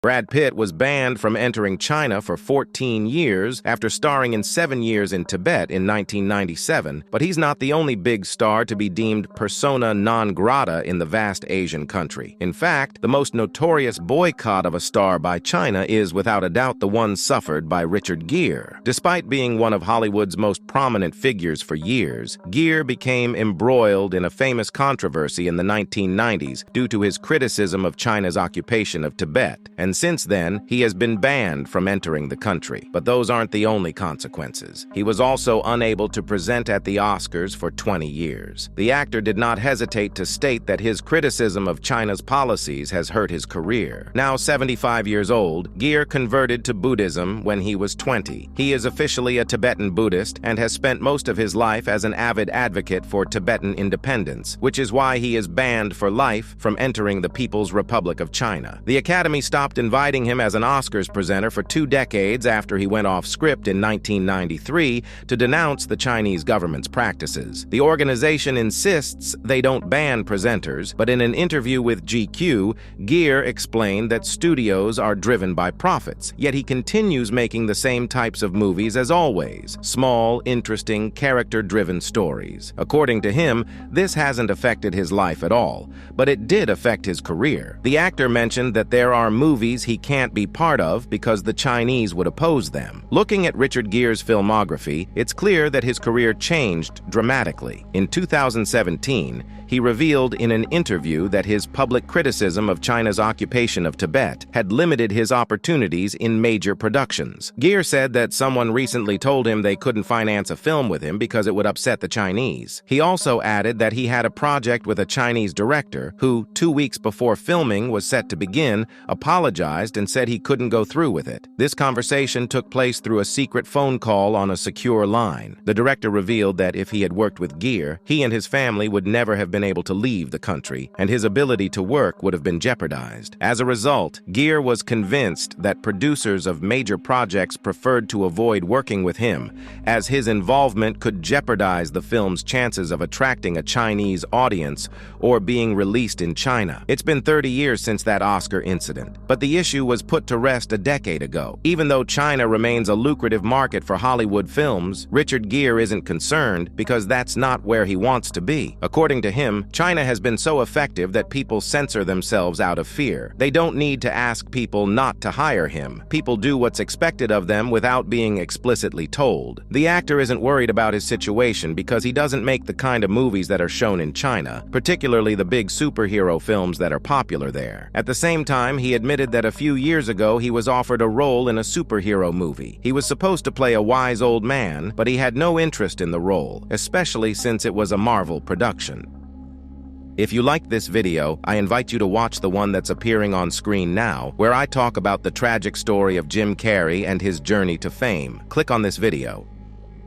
Brad Pitt was banned from entering China for 14 years after starring in 7 years in Tibet in 1997, but he's not the only big star to be deemed persona non grata in the vast Asian country. In fact, the most notorious boycott of a star by China is, without a doubt, the one suffered by Richard Gere. Despite being one of Hollywood's most prominent figures for years, Gere became embroiled in a famous controversy in the 1990s due to his criticism of China's occupation of Tibet, and since then, he has been banned from entering the country. But those aren't the only consequences. He was also unable to present at the Oscars for 20 years. The actor did not hesitate to state that his criticism of China's policies has hurt his career. Now 75 years old, Gere converted to Buddhism when he was 20. He is officially a Tibetan Buddhist and has spent most of his life as an avid advocate for Tibetan independence, which is why he is banned for life from entering the People's Republic of China. The Academy stopped inviting him as an Oscars presenter for 2 decades after he went off script in 1993 to denounce the Chinese government's practices. The organization insists they don't ban presenters, but in an interview with GQ, Gere explained that studios are driven by profits, yet he continues making the same types of movies as always: small, interesting, character-driven stories. According to him, this hasn't affected his life at all, but it did affect his career. The actor mentioned that there are movies he can't be part of because the Chinese would oppose them. Looking at Richard Gere's filmography, it's clear that his career changed dramatically. In 2017, he revealed in an interview that his public criticism of China's occupation of Tibet had limited his opportunities in major productions. Gere said that someone recently told him they couldn't finance a film with him because it would upset the Chinese. He also added that he had a project with a Chinese director who, 2 weeks before filming was set to begin, apologized and said he couldn't go through with it. This conversation took place through a secret phone call on a secure line. The director revealed that if he had worked with Gere, he and his family would never have been able to leave the country, and his ability to work would have been jeopardized. As a result, Gere was convinced that producers of major projects preferred to avoid working with him, as his involvement could jeopardize the film's chances of attracting a Chinese audience or being released in China. It's been 30 years since that Oscar incident, but the issue was put to rest a decade ago. Even though China remains a lucrative market for Hollywood films, Richard Gere isn't concerned because that's not where he wants to be. According to him, China has been so effective that people censor themselves out of fear. They don't need to ask people not to hire him. People do what's expected of them without being explicitly told. The actor isn't worried about his situation because he doesn't make the kind of movies that are shown in China, particularly the big superhero films that are popular there. At the same time, he admitted that a few years ago he was offered a role in a superhero movie. He was supposed to play a wise old man, but he had no interest in the role, especially since it was a Marvel production. If you liked this video, I invite you to watch the one that's appearing on screen now, where I talk about the tragic story of Jim Carrey and his journey to fame. Click on this video.